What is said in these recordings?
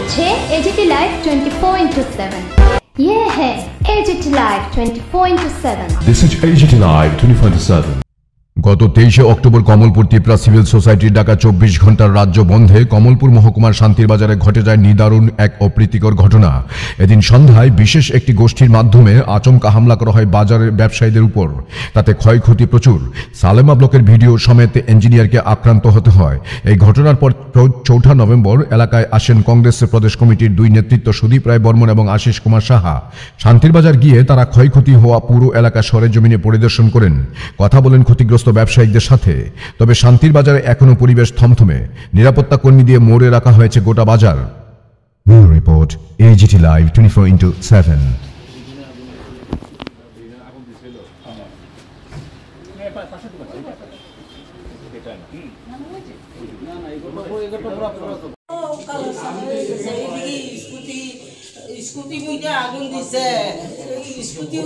দেখছে AGT live 24/7। ये है AGT live 24/7। This is AGT Live 24/7। গত 23 অক্টোবর কমলপুর তিপ্রা সিভিল সোসাইটির ডাকা 24 ঘন্টার রাজ্য বন্ধে কমলপুর মহকুমার শান্তির বাজারে ঘটে যায় নিদারুণ এক অপ্রীতিকর ঘটনা। এদিন সন্ধ্যায় বিশেষ একটি গোষ্ঠীর মাধ্যমে আচমকা হামলা করা হয় বাজারের ব্যবসায়ীদের উপর। তাতে ক্ষয়ক্ষতি প্রচুর। সালেমা ব্লকের ভিডিও সমেত ইঞ্জিনিয়ারকে আক্রান্ত হতে হয়। এই ঘটনার পর 4 নভেম্বর এলাকায় আসেন কংগ্রেসের প্রদেশ কমিটির দুই নেতৃত্ব সুদীপ রায় বর্মন এবং আশিস কুমার সাহা। শান্তির বাজার গিয়ে তারা ক্ষয়ক্ষতি হওয়া পুরো এলাকা সরেজমিনে পরিদর্শন করেন, কথা বলেন ক্ষতিগ্রস্ত ব্যবসায়ীদের সাথে। তবে শান্তির বাজারে এখনো পরিবেশ থমথমে। নিরাপত্তা কর্মী দিয়ে মোড়ে রাখা হয়েছে গোটা বাজার। Bureau report, AGT live 24/7। Scooty মুইটা আগুন দিছে স্কুটি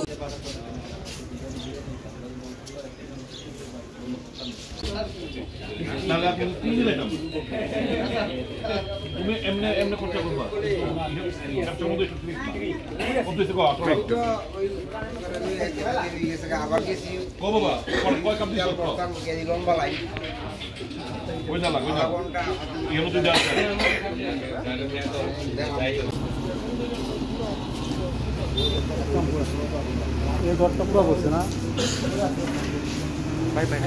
তাহলে আপনি কি দিলেন তুমি এমনি করতে করবা একটা মধ্যে কত দিতে কো একটা আবার গেছি কো বাবা কয় কাপ দিছো প্রথম কে লম্বা লাই ওই না লাগবে না ইয়ে মতো দাও এই ঘরটা পুরো বসে না বাই বাই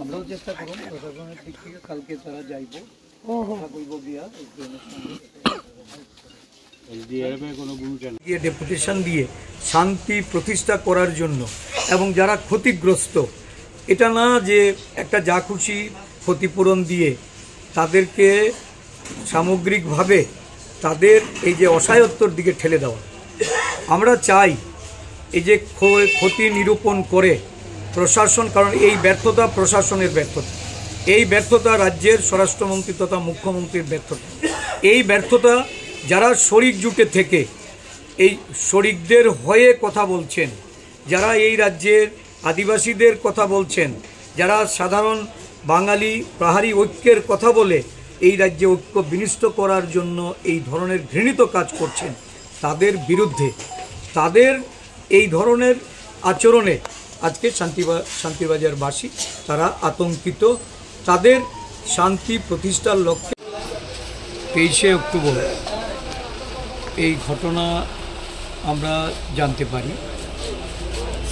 আমরাও চেষ্টা করব প্রশাসনের দিক থেকে কালকে তারা যাইব গিয়ে ডেপুটেশন দিয়ে শান্তি প্রতিষ্ঠা করার জন্য এবং যারা ক্ষতিগ্রস্ত, এটা না যে একটা যা খুশি ক্ষতিপূরণ দিয়ে তাদেরকে সামগ্রিকভাবে তাদের এই যে অসহায়ত্বর দিকে ঠেলে দেওয়া। আমরা চাই এই যে ক্ষতি নিরূপণ করে প্রশাসন, কারণ এই ব্যর্থতা প্রশাসনের ব্যর্থতা, এই ব্যর্থতা রাজ্যের স্বরাষ্ট্রমন্ত্রী তথা মুখ্যমন্ত্রীর ব্যর্থতা, এই ব্যর্থতা যারা শরিক জুটে থেকে এই শরিকদের হয়ে কথা বলছেন, যারা এই রাজ্যের আদিবাসীদের কথা বলছেন, যারা সাধারণ বাঙালি পাহাড়ি ঐক্যের কথা বলে এই রাজ্যে ঐক্য বিনষ্ট করার জন্য এই ধরনের ঘৃণিত কাজ করছেন, তাদের বিরুদ্ধে তাদের এই ধরনের আচরণে আজকে শান্তিবাজারবাসী তারা আতঙ্কিত। তাদের শান্তি প্রতিষ্ঠার লক্ষ্যে 23 অক্টোবর এই ঘটনা আমরা জানতে পারি।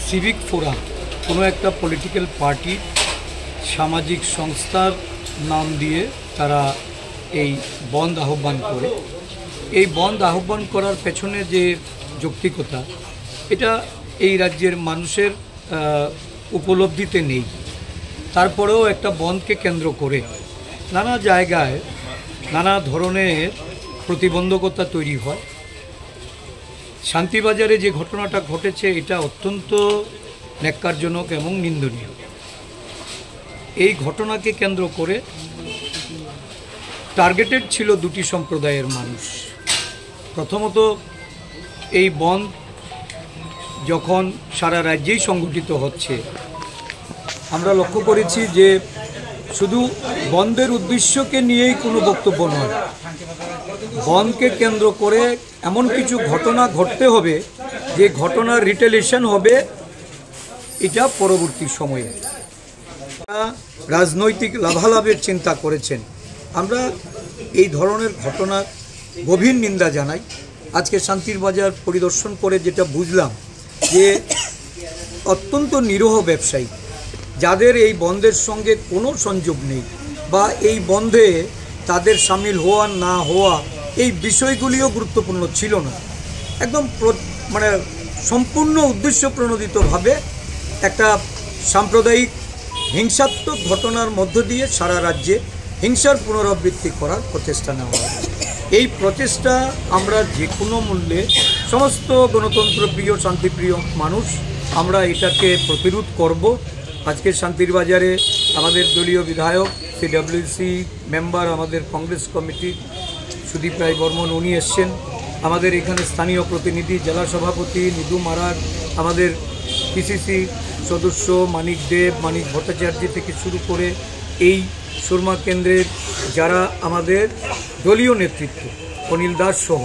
সিভিক ফোরাম কোনো একটা পলিটিক্যাল পার্টি সামাজিক সংস্থার নাম দিয়ে তারা এই বন্ধ আহ্বান করে। এই বন্ধ আহ্বান করার পেছনে যে যৌক্তিকতা, এটা এই রাজ্যের মানুষের উপলব্ধিতে নেই। তারপরেও একটা বন্ধকে কেন্দ্র করে নানা জায়গায় নানা ধরনের প্রতিবন্ধকতা তৈরি হয়। শান্তিবাজারে যে ঘটনাটা ঘটেছে এটা অত্যন্ত ন্যাক্কারজনক এবং নিন্দনীয়। এই ঘটনাকে কেন্দ্র করে টার্গেটেড ছিল দুটি সম্প্রদায়ের মানুষ। প্রথমত, এই বন্ধ যখন সারা রাজ্যেই সংগঠিত হচ্ছে, আমরা লক্ষ্য করেছি যে শুধু বন্ধের উদ্দেশ্যকে নিয়েই কোনো বক্তব্য নয়, বন্ধকে কেন্দ্র করে এমন কিছু ঘটনা ঘটতে হবে যে ঘটনার রিটেলিয়েশন হবে এটা পরবর্তী সময়ে। রাজনৈতিক লাভালাভের চিন্তা করেছেন। আমরা এই ধরনের ঘটনার গভীর নিন্দা জানাই। আজকে শান্তির বাজার পরিদর্শন করে যেটা বুঝলাম যে অত্যন্ত নিরীহ ব্যবসায়ী, যাদের এই বন্ধের সঙ্গে কোনো সংযোগ নেই বা এই বন্ধে তাদের সামিল হওয়া না হওয়া এই বিষয়গুলিও গুরুত্বপূর্ণ ছিল না, একদম মানে সম্পূর্ণ উদ্দেশ্য প্রণোদিতভাবে একটা সাম্প্রদায়িক হিংসাত্মক ঘটনার মধ্য দিয়ে সারা রাজ্যে হিংসার পুনরাবৃত্তি করার প্রচেষ্টা নেওয়া হয়। এই প্রচেষ্টা আমরা যে কোনো মূল্যে সমস্ত গণতন্ত্রপ্রিয় শান্তিপ্রিয় মানুষ আমরা এটাকে প্রতিরোধ করব। আজকে শান্তির বাজারে আমাদের দলীয় বিধায়ক সিডব্লিউসি মেম্বার, আমাদের কংগ্রেস কমিটি সুদীপ রায় বর্মন উনি এসছেন, আমাদের এখানে স্থানীয় প্রতিনিধি জেলা সভাপতি নিদু মারার, আমাদের পিসিসি সদস্য মানিক দেব, মানিক ভট্টাচার্য থেকে শুরু করে এই সুরমা কেন্দ্রের যারা আমাদের দলীয় নেতৃত্ব অনিল দাস সহ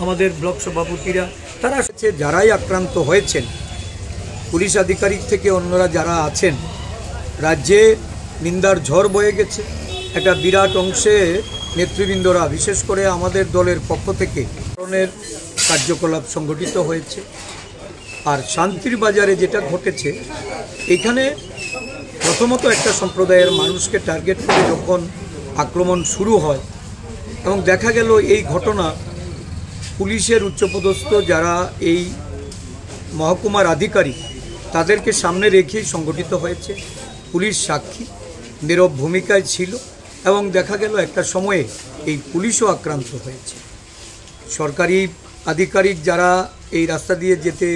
আমাদের ব্লক সভাপতিরা, তারা এসেছে। যারাই আক্রান্ত হয়েছেন, পুলিশ আধিকারিক থেকে অন্যরা যারা আছেন, রাজ্যে নিন্দার ঝড় বয়ে গেছে। একটা বিরাট অংশে নেতৃবৃন্দরা, বিশেষ করে আমাদের দলের পক্ষ থেকে ধরনের কার্যকলাপ সংগঠিত হয়েছে। আর শান্তির বাজারে যেটা ঘটেছে, এখানে প্রথমত একটা সম্প্রদায়ের মানুষকে টার্গেট করে যখন আক্রমণ শুরু হয় এবং দেখা গেল এই ঘটনা পুলিশের উচ্চপদস্থ যারা এই মহকুমার আধিকারিক তাদেরকে সামনে রেখেই সংগঠিত হয়েছে। পুলিশ সাক্ষী নীরব ভূমিকায় ছিল এবং দেখা গেল একটা সময়ে এই পুলিশও আক্রান্ত হয়েছে। সরকারি আধিকারিক যারা এই রাস্তা দিয়ে যেতে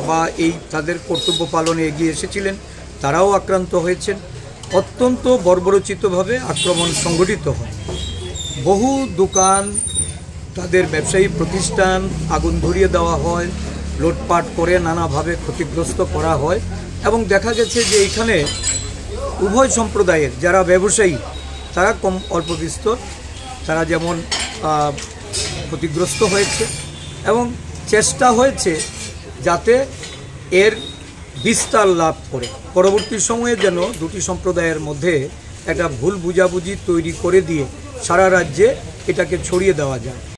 বা এই তাদের কর্তব্য পালনে এগিয়ে এসেছিলেন তারাও আক্রান্ত হয়েছেন। অত্যন্ত বর্বরোচিতভাবে আক্রমণ সংগঠিত হয়। বহু দোকান, তাদের ব্যবসায়ী প্রতিষ্ঠান আগুন ধরিয়ে দেওয়া হয়, লুটপাট করে নানাভাবে ক্ষতিগ্রস্ত করা হয় এবং দেখা গেছে যে এখানে উভয় সম্প্রদায়ের যারা ব্যবসায়ী তারা কম অল্প বিস্তর তারা যেমন ক্ষতিগ্রস্ত হয়েছে এবং চেষ্টা হয়েছে যাতে এর বিস্তার লাভ করে পরবর্তী সময়ে যেন দুটি সম্প্রদায়ের মধ্যে একটা ভুল বুঝাবুঝি তৈরি করে দিয়ে সারা রাজ্যে এটাকে ছড়িয়ে দেওয়া যায়।